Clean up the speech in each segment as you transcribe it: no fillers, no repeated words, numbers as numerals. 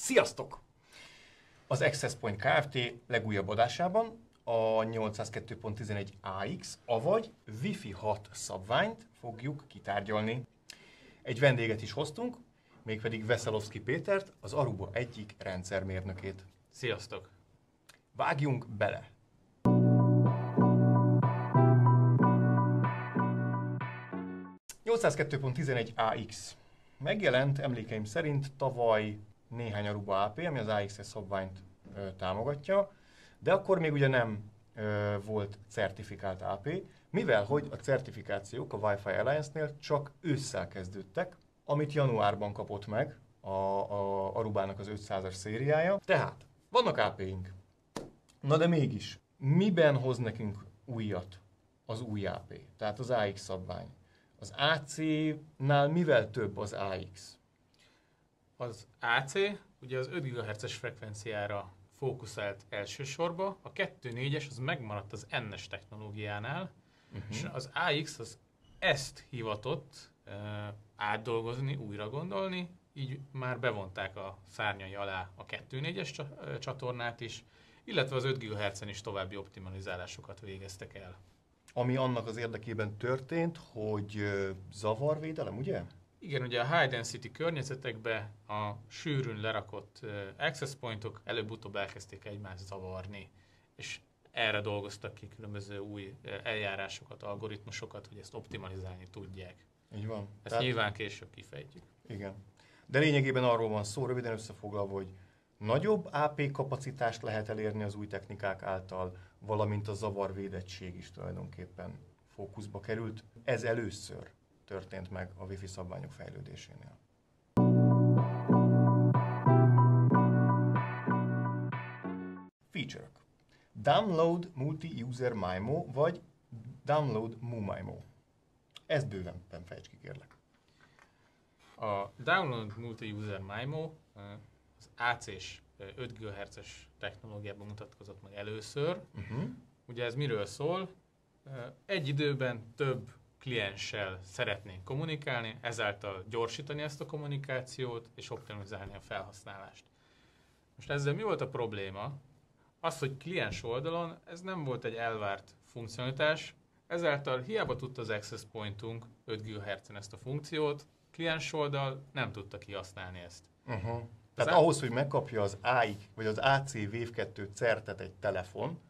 Sziasztok! Az Access Point Kft. Legújabb adásában a 802.11 AX, avagy Wi-Fi 6 szabványt fogjuk kitárgyalni. Egy vendéget is hoztunk, mégpedig Veszelovszky Pétert, az Aruba egyik rendszermérnökét. Sziasztok! Vágjunk bele! .11ax. Megjelent emlékeim szerint tavaly néhány Aruba AP, ami az AXS szabványt támogatja, de akkor még ugye nem volt certifikált AP, mivel hogy a certifikációk a Wi-Fi Alliance-nél csak ősszel kezdődtek, amit januárban kapott meg a Arubának az 500-as szériája. Tehát vannak AP-ink. Na de mégis, miben hoz nekünk újat az új AP, tehát az AX szabvány? Az AC-nál mivel több az AX? Az AC ugye az 5 GHz-es frekvenciára fókuszált elsősorban, a 2.4-es az megmaradt az NS technológiánál, és az AX az ezt hivatott átdolgozni, újra gondolni, így már bevonták a szárnyai alá a 2.4-es csatornát is, illetve az 5 GHz-en is további optimalizálásokat végeztek el. Ami annak az érdekében történt, hogy zavarvédelem, ugye? Igen, ugye a high density környezetekbe a sűrűn lerakott access pointok előbb-utóbb elkezdték egymást zavarni, és erre dolgoztak ki különböző új eljárásokat, algoritmusokat, hogy ezt optimalizálni tudják. Így van. Ezt tehát nyilván később kifejtjük. Igen. De lényegében arról van szó, röviden összefoglalva, hogy nagyobb AP kapacitást lehet elérni az új technikák által, valamint a zavarvédettség is tulajdonképpen fókuszba került. Ez először történt meg a Wi-Fi szabványok fejlődésénél. Feature-ök. Download Multi-User MIMO vagy Download MuMIMO. Ezt bővenben fejtsd ki, kérlek. A Download Multi-User MIMO az AC-s 5 GHz-es technológiában mutatkozott meg először. Ugye ez miről szól? Egy időben több klienssel szeretnénk kommunikálni, ezáltal gyorsítani ezt a kommunikációt és optimalizálni a felhasználást. Most ezzel mi volt a probléma? Az, hogy kliens oldalon ez nem volt egy elvárt funkcionalitás, ezáltal hiába tudta az access pointunk 5 GHz-en ezt a funkciót, kliens oldal nem tudta kihasználni ezt. Tehát ahhoz, hogy megkapja az AIK vagy az AC Wave 2 certet egy telefon,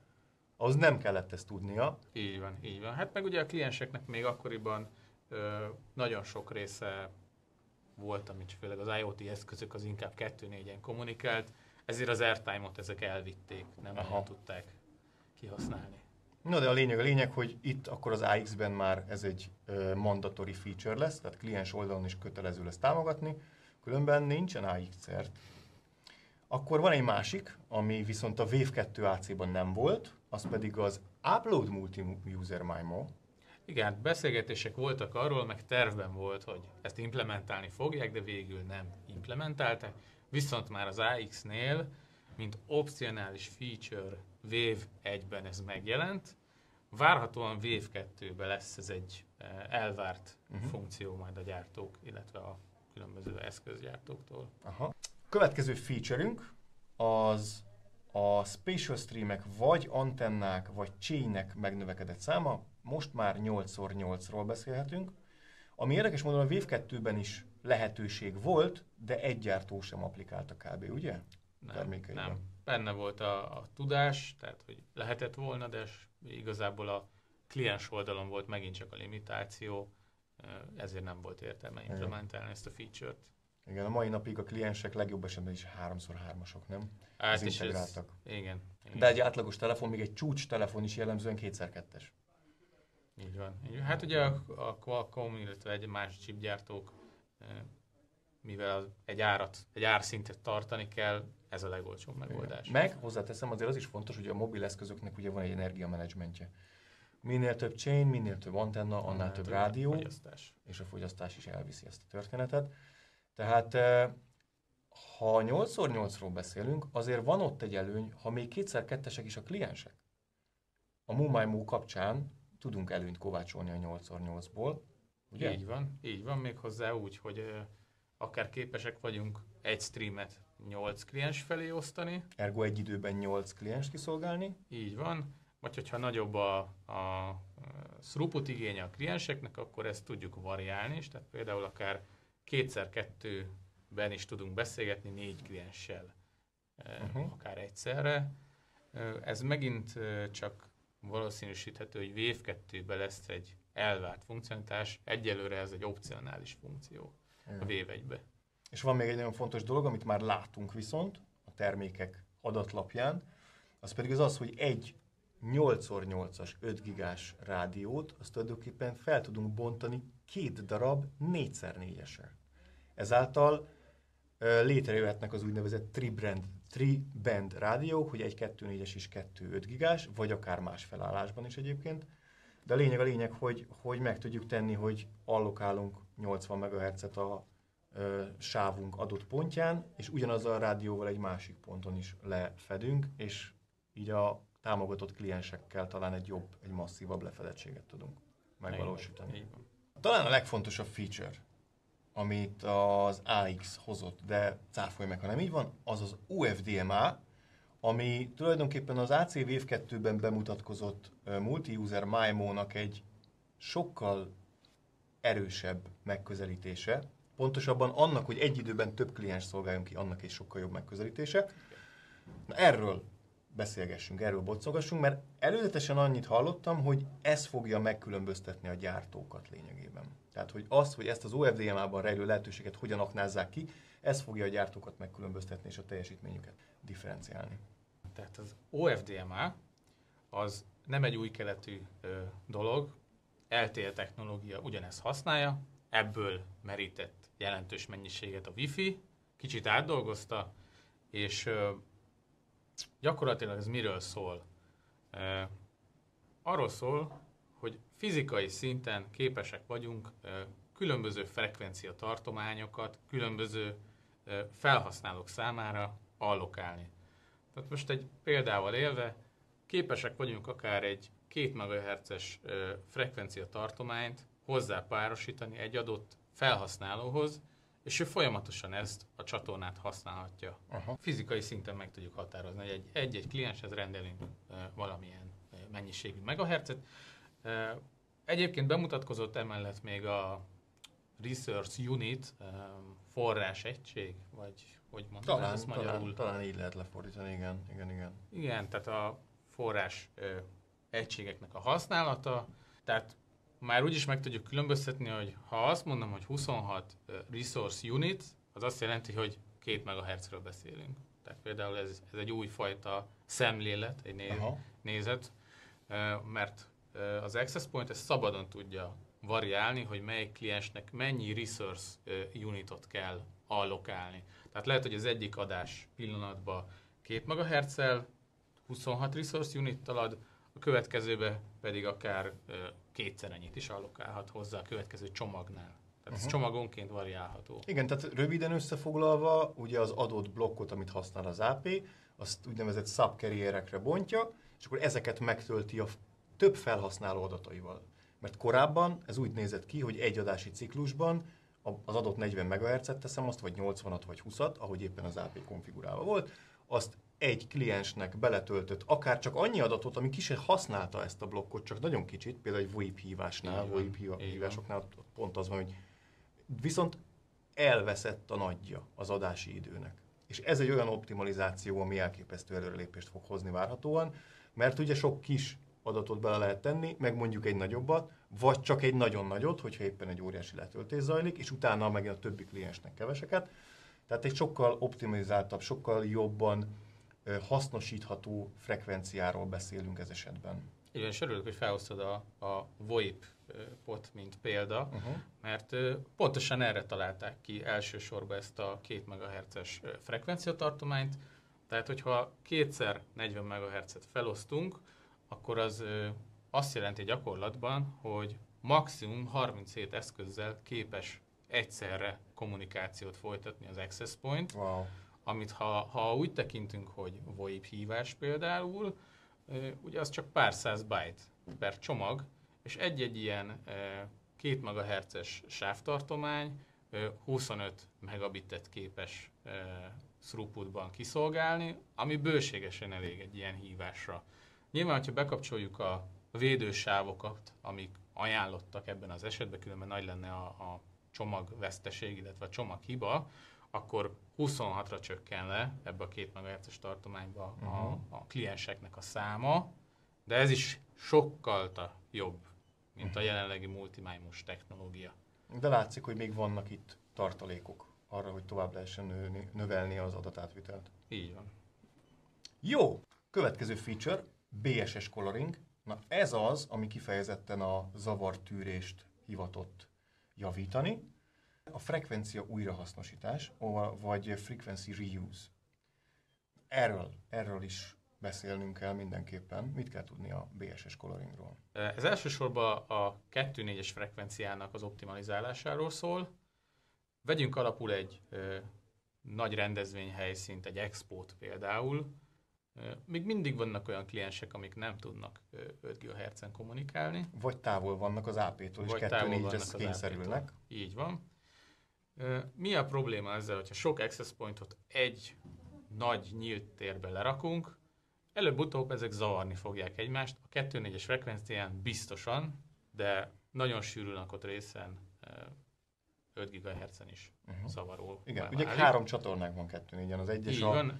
ahhoz nem kellett ezt tudnia. Így van, így van. Hát meg ugye a klienseknek még akkoriban nagyon sok része volt, amit főleg az IoT eszközök az inkább 2.4-en kommunikált, ezért az airtime-ot ezek elvitték, nem tudták kihasználni. Na de a lényeg, hogy itt akkor az AX-ben már ez egy mandatory feature lesz, tehát kliens oldalon is kötelező lesz támogatni, különben nincsen AX cert. Akkor van egy másik, ami viszont a Wave 2 AC-ban nem volt, az pedig az Upload Multi-User MIMO. Igen, beszélgetések voltak arról, meg tervben volt, hogy ezt implementálni fogják, de végül nem implementálták. Viszont már az AX-nél, mint opcionális feature Wave 1-ben ez megjelent. Várhatóan Wave 2-ben lesz ez egy elvárt funkció majd a gyártók, illetve a különböző eszközgyártóktól. Következő feature-ünk az a spatial streamek vagy antennák vagy chainek megnövekedett száma. Most már 8x8-ról beszélhetünk. Ami érdekes módon a Wave 2-ben is lehetőség volt, de egy gyártó sem applikálta kb. Ugye? Nem. Benne volt a tudás, tehát hogy lehetett volna, de igazából a kliens oldalon volt megint csak a limitáció, ezért nem volt értelme implementálni ezt a feature-t. Igen, a mai napig a kliensek legjobb esetben is 3x3-asok, nem? Hát is integráltak. Igen. De egy átlagos telefon, még egy csúcs telefon is jellemzően 2x2-es. Így van. Hát ugye a Qualcomm, illetve egy más chipgyártók, mivel egy árszintet tartani kell, ez a legolcsóbb megoldás. Meg hozzáteszem, azért az is fontos, hogy a mobil eszközöknek ugye van egy energiamenedzsmentje. Minél több chain, minél több antenna, annál több rádió, fogyasztás. És a fogyasztás is elviszi ezt a történetet. Tehát ha 8x8-ról beszélünk, azért van ott egy előny, ha még 2x2-esek is a kliensek. A MuMIMO kapcsán tudunk előnyt kovácsolni a 8x8-ból, ugye? Így van, méghozzá úgy, hogy akár képesek vagyunk egy streamet 8 kliens felé osztani. Ergo egy időben 8 klienst kiszolgálni. Így van. Vagy hogyha nagyobb a throughput igénye a klienseknek, akkor ezt tudjuk variálni is. Tehát például akár 2x2-ben is tudunk beszélgetni 4 klienssel, akár egyszerre. Ez megint csak valószínűsíthető, hogy Wave 2-ben lesz egy elvárt funkcionalitás, egyelőre ez egy opcionális funkció a Wave 1-be. És van még egy nagyon fontos dolog, amit már látunk viszont a termékek adatlapján, az pedig az, hogy egy 8x8-as 5 gigás rádiót, azt tulajdonképpen fel tudunk bontani 2 darab 4x4-esre. Ezáltal létrejöhetnek az úgynevezett tri-band rádiók, hogy egy 2.4-es és 2.5 gigás, vagy akár más felállásban is egyébként. De a lényeg, hogy meg tudjuk tenni, hogy allokálunk 80 MHz-et a sávunk adott pontján, és ugyanazzal a rádióval egy másik ponton is lefedünk, és így a támogatott kliensekkel talán egy jobb, egy masszívabb lefedettséget tudunk megvalósítani. Így van. Talán a legfontosabb feature, amit az AX hozott, de cáfolj meg, ha nem így van, az az UFDMA, ami tulajdonképpen az AC Wave 2-ben bemutatkozott multi-user MIMO-nak egy sokkal erősebb megközelítése, pontosabban annak, hogy egy időben több kliens szolgáljon ki, annak egy sokkal jobb megközelítése. Na, erről beszélgessünk, erről boncolgassunk, mert előzetesen annyit hallottam, hogy ez fogja megkülönböztetni a gyártókat lényegében. Tehát, hogy az, hogy ezt az OFDMA-ban rejlő lehetőséget hogyan aknázzák ki, ez fogja a gyártókat megkülönböztetni és a teljesítményüket differenciálni. Tehát az OFDMA az nem egy új keletű dolog, LTE technológia ugyanezt használja, ebből merített jelentős mennyiséget a Wi-Fi, kicsit átdolgozta, és gyakorlatilag ez miről szól? Arról szól, hogy fizikai szinten képesek vagyunk különböző frekvencia tartományokat, különböző felhasználók számára allokálni. Tehát most egy példával élve, képesek vagyunk akár egy 2 MHz-es frekvencia tartományt hozzápárosítani egy adott felhasználóhoz, és ő folyamatosan ezt a csatornát használhatja. Aha. Fizikai szinten meg tudjuk határozni, hogy egy klienshez rendelünk valamilyen mennyiségű megahertzet. Egyébként bemutatkozott emellett még a Resource Unit, forrás egység, vagy hogy mondtam, ez magyarul? Talán így lehet lefordítani, igen. Igen, tehát a forrás egységeknek a használata, tehát már úgyis meg tudjuk különböztetni, hogy ha azt mondom, hogy 26 Resource Unit, az azt jelenti, hogy 2 MHz-ről beszélünk. Tehát például ez egy újfajta szemlélet, egy nézet, mert az Access Point ezt szabadon tudja variálni, hogy melyik kliensnek mennyi Resource Unitot kell allokálni. Tehát lehet, hogy az egyik adás pillanatban 2 MHz-el, 26 Resource Unittal ad, a következőbe pedig akár kétszer ennyit is allokálhat hozzá a következő csomagnál. Tehát ez csomagonként variálható. Igen, tehát röviden összefoglalva, ugye az adott blokkot, amit használ az AP, azt úgynevezett subcarrierekre bontja, és akkor ezeket megtölti a több felhasználó adataival. Mert korábban ez úgy nézett ki, hogy egy adási ciklusban az adott 40 MHz-et teszem azt, vagy 80-at, vagy 20-at, ahogy éppen az AP konfigurálva volt, azt egy kliensnek beletöltött akár csak annyi adatot, ami ki se használta ezt a blokkot, csak nagyon kicsit, például egy VoIP hívásnál, VoIP hívásoknál pont az van, hogy viszont elveszett a nagyja az adási időnek. És ez egy olyan optimalizáció, ami elképesztő előrelépést fog hozni várhatóan, mert ugye sok kis adatot bele lehet tenni, meg mondjuk egy nagyobbat, vagy csak egy nagyon nagyot, hogyha éppen egy óriási letöltés zajlik, és utána megint a többi kliensnek keveseket. Tehát egy sokkal optimalizáltabb, sokkal jobban hasznosítható frekvenciáról beszélünk ez esetben. Igen, és örülök, hogy felhoztad a VoIP-ot, mint példa, mert pontosan erre találták ki elsősorban ezt a 2 MHz-es frekvenciatartományt. Tehát, hogyha kétszer 40 MHz-et felosztunk, akkor az azt jelenti gyakorlatban, hogy maximum 37 eszközzel képes egyszerre kommunikációt folytatni az Access Point, amit ha úgy tekintünk, hogy VoIP hívás például, ugye az csak pár száz byte per csomag, és egy-egy ilyen 2 MHz-es sávtartomány 25 megabitet képes throughputban kiszolgálni, ami bőségesen elég egy ilyen hívásra. Nyilván, ha bekapcsoljuk a védősávokat, amik ajánlottak ebben az esetben, különben nagy lenne a csomagveszteség, illetve a csomaghiba, akkor 26-ra csökken le ebbe a 2 MHz-es tartományba a klienseknek a száma, de ez is sokkal jobb, mint a jelenlegi multimimos technológia. De látszik, hogy még vannak itt tartalékok arra, hogy tovább lehessen növelni az adatátvitelt. Így van. Jó! Következő feature, BSS coloring. Na ez az, ami kifejezetten a zavartűrést hivatott javítani. A frekvencia újrahasznosítás, vagy frequency reuse. Erről is beszélnünk kell mindenképpen. Mit kell tudni a BSS coloringról? Ez elsősorban a 2.4-es frekvenciának az optimalizálásáról szól. Vegyünk alapul egy nagy rendezvényhelyszínt, egy expót például. Még mindig vannak olyan kliensek, amik nem tudnak 5 GHz-en kommunikálni. Vagy távol vannak az AP-tól, és 2.4-re kényszerülnek. Így van. Mi a probléma ezzel, hogyha sok access pointot egy nagy nyílt térbe lerakunk, előbb-utóbb ezek zavarni fogják egymást. A 2.4-es frekvencián biztosan, de nagyon sűrűn lakott részen 5 GHz-en is zavaró. Igen, ugye 3 csatornák van 2.4-en, az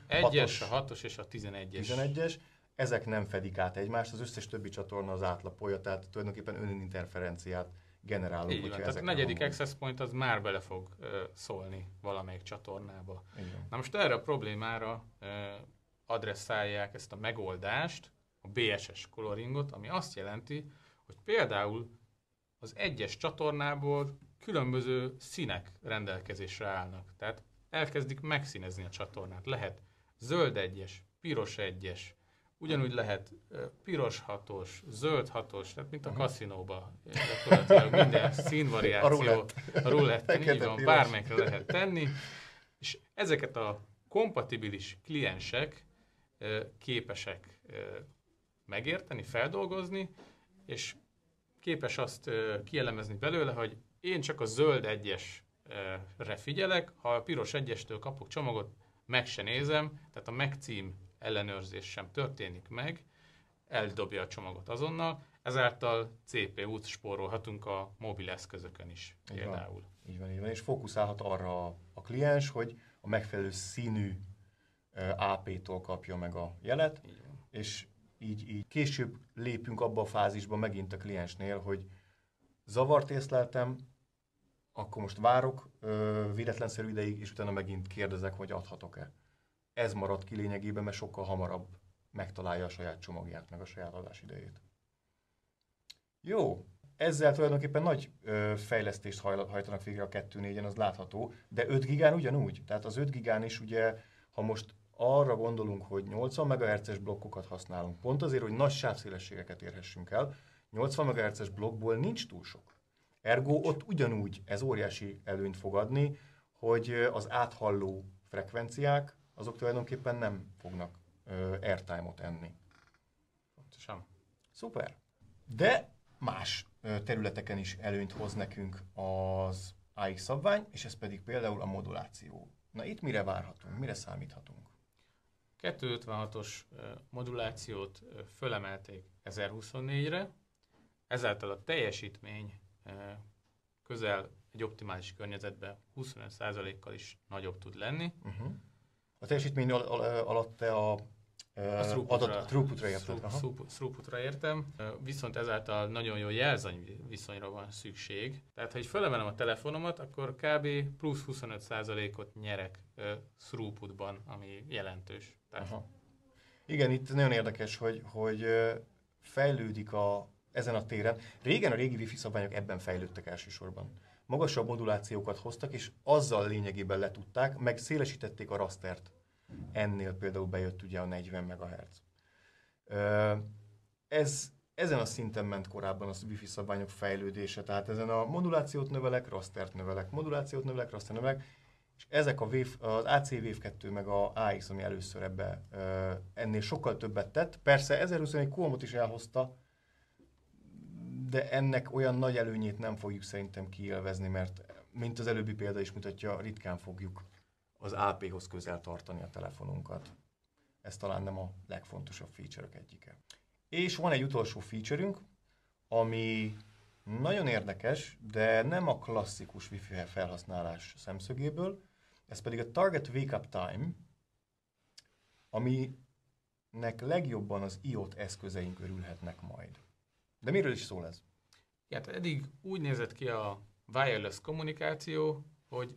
1-es, a 6-os és a 11-es. Ezek nem fedik át egymást, az összes többi csatorna az átlapolja, tehát tulajdonképpen öninterferenciát generálunk. Így van, tehát a negyedik access point az már bele fog szólni valamelyik csatornába. Na most erre a problémára adresszálják ezt a megoldást, a BSS coloringot, ami azt jelenti, hogy például az egyes csatornából különböző színek rendelkezésre állnak. Tehát elkezdik megszínezni a csatornát. Lehet zöld 1-es, piros 1-es, ugyanúgy lehet piros 6-os, zöld 6-os, tehát mint a kaszinóban. Minden színvariáció a ruletten, így van, bármelyikre lehet tenni. És ezeket a kompatibilis kliensek képesek megérteni, feldolgozni, és képes azt kielemezni belőle, hogy én csak a zöld 1-esre figyelek, ha a piros 1-estől kapok csomagot, meg se nézem, tehát a megcím ellenőrzés sem történik meg, eldobja a csomagot azonnal, ezáltal CPU-t spórolhatunk a mobil eszközökön is például. Így van, és fókuszálhat arra a kliens, hogy a megfelelő színű AP-tól kapja meg a jelet, és így később lépünk abba a fázisba megint a kliensnél, hogy zavart észleltem, akkor most várok véletlenszerű ideig, és utána megint kérdezek, hogy adhatok-e. Ez marad ki lényegében, mert sokkal hamarabb megtalálja a saját csomagját, meg a saját adásidejét. Jó, ezzel tulajdonképpen nagy fejlesztést hajtanak végre a 2.4-en, az látható, de 5 gigán ugyanúgy. Tehát az 5 gigán is ugye, ha most arra gondolunk, hogy 80 MHz-es blokkokat használunk, pont azért, hogy nagy sávszélességeket érhessünk el, 80 MHz-es blokkból nincs túl sok. Ergo ott ugyanúgy ez óriási előnyt fog adni, hogy az áthalló frekvenciák, azok tulajdonképpen nem fognak airtime-ot enni. Pontosan. Szuper. De más területeken is előnyt hoz nekünk az AX szabvány, és ez pedig például a moduláció. Na itt mire várhatunk, mire számíthatunk? 256-os modulációt fölemelték 1024-re, ezáltal a teljesítmény közel egy optimális környezetben 25%-kal is nagyobb tud lenni. A teljesítmény alatt te a throughputra érted? Throughputra értem, viszont ezáltal nagyon jó jelzany viszonyra van szükség. Tehát, ha így fölemelem a telefonomat, akkor kb. Plusz 25%-ot nyerek throughputban, ami jelentős. Tehát... Igen, itt nagyon érdekes, hogy fejlődik ezen a téren. Régen a régi Wi-Fi szabványok ebben fejlődtek elsősorban. Magasabb modulációkat hoztak, és azzal lényegében letudták, meg szélesítették a rastert. Ennél például bejött ugye a 40 MHz. Ezen a szinten ment korábban a Wi-Fi szabványok fejlődése, tehát ezen a modulációt növelek, rastert növelek, modulációt növelek, rastert növelek, és ezek az AC Wave 2 meg a AX, ami először ennél sokkal többet tett. Persze 1021 QAM-ot is elhozta, de ennek olyan nagy előnyét nem fogjuk szerintem kiélvezni, mert mint az előbbi példa is mutatja, ritkán fogjuk az AP-hoz közel tartani a telefonunkat. Ez talán nem a legfontosabb feature-ök egyike. És van egy utolsó feature-ünk, ami nagyon érdekes, de nem a klasszikus Wi-Fi felhasználás szemszögéből, ez pedig a Target Wake Up Time, aminek legjobban az IoT eszközeink örülhetnek majd. De miről is szól ez? Hát eddig úgy nézett ki a wireless kommunikáció, hogy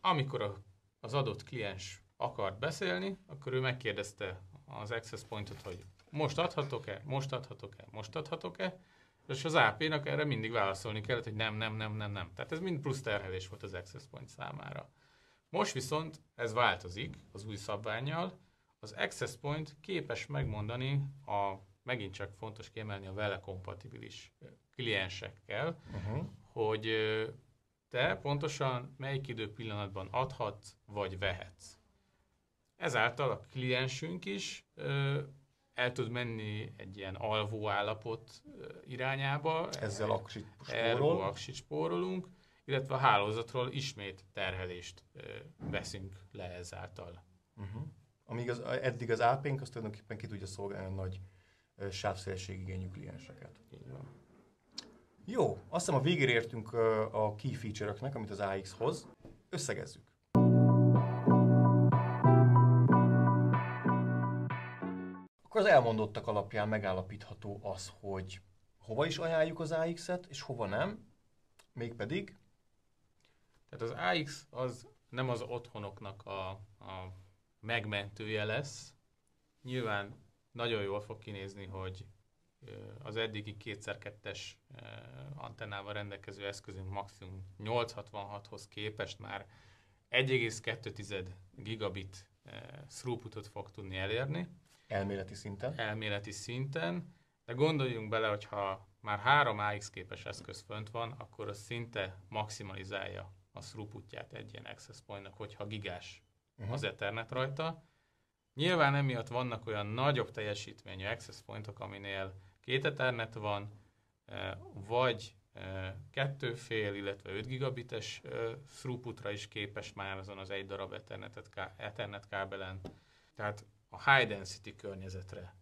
amikor az adott kliens akart beszélni, akkor ő megkérdezte az access pointot, hogy most adhatok-e, most adhatok-e, most adhatok-e, és az AP-nak erre mindig válaszolni kellett, hogy nem. Tehát ez mind plusz terhelés volt az access point számára. Most viszont ez változik az új szabvánnyal. Az access point képes megmondani megint csak fontos kiemelni a vele kompatibilis kliensekkel, hogy te pontosan melyik időpillanatban adhatsz vagy vehetsz. Ezáltal a kliensünk is el tud menni egy ilyen alvó állapot irányába. Ezzel aksit spórolunk, illetve a hálózatról ismét terhelést veszünk le ezáltal. Amíg eddig az AP-nk az tulajdonképpen ki tudja szolgálni a nagy sávszélességigényű klienseket. Így van. Jó, azt hiszem a végére értünk a key feature-öknek, amit az AX hoz. Összegezzük. Akkor az elmondottak alapján megállapítható az, hogy hova is ajánljuk az AX-et, és hova nem. Mégpedig? Tehát az AX az nem az otthonoknak a megmentője lesz. Nyilván nagyon jól fog kinézni, hogy az eddigi 2x2-es antennával rendelkező eszközünk maximum 866-hoz képest már 1,2 gigabit throughputot fog tudni elérni. Elméleti szinten. De gondoljunk bele, hogyha már 3 AX képes eszköz fönt van, akkor az szinte maximalizálja a throughputját egy ilyen access pointnak, hogyha gigás az Ethernet rajta. Nyilván emiatt vannak olyan nagyobb teljesítményű access pointok, aminél 2 Ethernet van, vagy 2,5, illetve 5 gigabites throughputra is képes már azon az egy darab Ethernet kábelen. Tehát a high density környezetre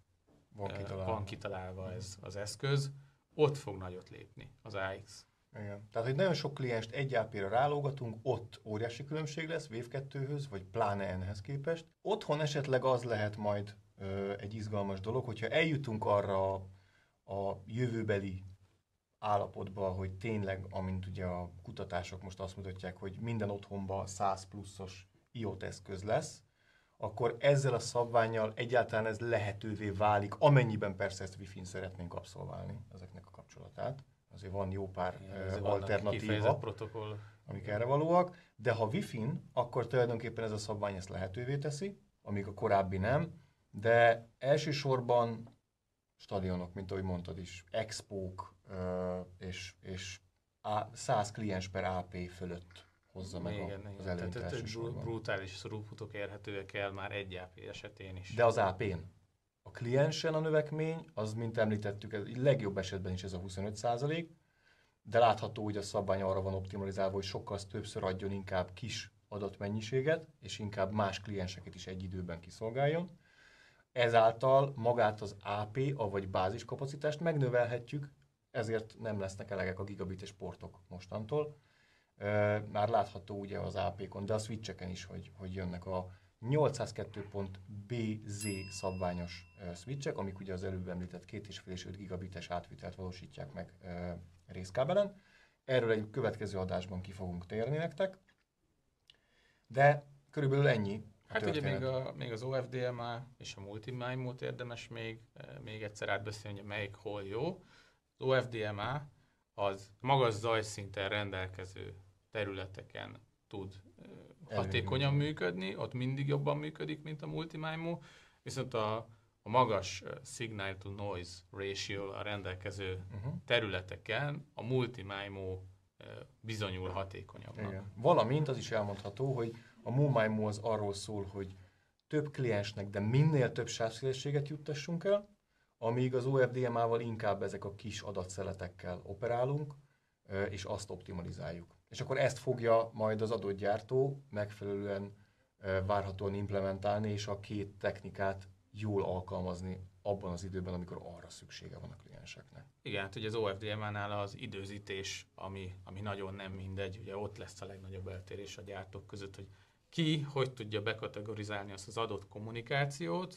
van kitalálva ez az eszköz, ott fog nagyot lépni az AX. Igen. Tehát, hogy nagyon sok klienst egy AP-ra rálógatunk, ott óriási különbség lesz Wave 2-höz, vagy pláne enhez képest. Otthon esetleg az lehet majd egy izgalmas dolog, hogyha eljutunk arra a jövőbeli állapotba, hogy tényleg, amint ugye a kutatások most azt mutatják, hogy minden otthonban 100 pluszos IoT eszköz lesz, akkor ezzel a szabvánnyal egyáltalán ez lehetővé válik, amennyiben persze ezt Wi-Fi-n szeretnénk abszolválni, ezeknek a kapcsolatát. Azért van jó pár alternatíva, amik erre valóak, de ha Wi-Fi-n, akkor tulajdonképpen ez a szabvány ezt lehetővé teszi, amíg a korábbi nem, de elsősorban stadionok, mint ahogy mondtad is, expók és 100 kliens per AP fölött hozza meg az előnyt elsősorban. Brutális throughputok érhetőek el már egy AP esetén is. De az AP-n. A kliensen a növekmény, az, mint említettük, ez legjobb esetben is ez a 25%, de látható, hogy a szabvány arra van optimalizálva, hogy sokkal többször adjon inkább kis adatmennyiséget, és inkább más klienseket is egy időben kiszolgáljon. Ezáltal magát az AP, avagy báziskapacitást megnövelhetjük, ezért nem lesznek elegek a gigabites portok mostantól. Már látható ugye az AP-kon, de a switcheken is, hogy jönnek a 802.BZ szabványos switchek, amik ugye az előbb említett 2,5 és 5 gigabites átvitelt valósítják meg részkábelen. Erről egy következő adásban ki fogunk térni nektek, de körülbelül ennyi. Hát ugye még az OFDMA és a Multi-MIMO-t érdemes még egyszer átbeszélni, hogy melyik hol jó. Az OFDMA az magas zajszinten rendelkező területeken tud hatékonyan működni, ott mindig jobban működik, mint a Multi-MIMO, viszont a magas signal to noise ratio a rendelkező területeken a Multi-MIMO bizonyul hatékonyabbnak. Igen. Valamint az is elmondható, hogy a MoMIMO az arról szól, hogy több kliensnek, de minél több sávszélességet juttassunk el, amíg az OFDMA-val inkább ezek a kis adatszeletekkel operálunk, és azt optimalizáljuk. és akkor ezt fogja majd az adott gyártó megfelelően várhatóan implementálni, és a két technikát jól alkalmazni abban az időben, amikor arra szüksége van a klienseknek. Igen, hát ugye az OFDMA-nál az időzítés, ami nagyon nem mindegy, ugye ott lesz a legnagyobb eltérés a gyártók között, hogy ki hogy tudja bekategorizálni azt az adott kommunikációt,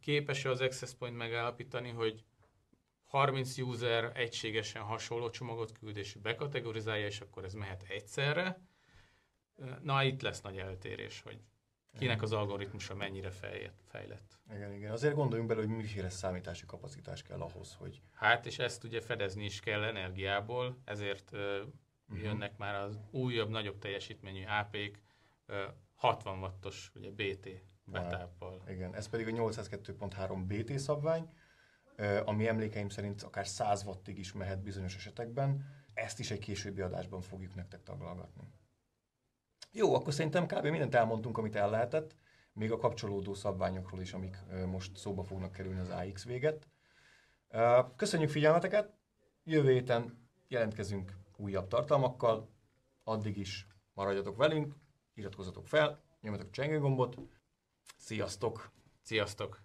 képes-e az Access Point megállapítani, hogy 30 user egységesen hasonló csomagot küld és bekategorizálja, és akkor ez mehet egyszerre. Na, itt lesz nagy eltérés, hogy kinek az algoritmusa mennyire fejlett. Igen. Azért gondoljunk bele, hogy miféle számítási kapacitás kell ahhoz, hogy... Hát, és ezt ugye fedezni is kell energiából, ezért jönnek már az újabb, nagyobb teljesítményű AP-k 60 wattos ugye BT betáppal. Igen, ez pedig a 802.3 BT szabvány, ami emlékeim szerint akár 100 wattig is mehet bizonyos esetekben. Ezt is egy későbbi adásban fogjuk nektek taglalgatni. Jó, akkor szerintem kb. Mindent elmondtunk, amit el lehetett, még a kapcsolódó szabványokról is, amik most szóba fognak kerülni az AX véget. Köszönjük figyelmeteket, jövő héten jelentkezünk újabb tartalmakkal, addig is maradjatok velünk, iratkozzatok fel, nyomjatok csengőgombot, sziasztok! Sziasztok!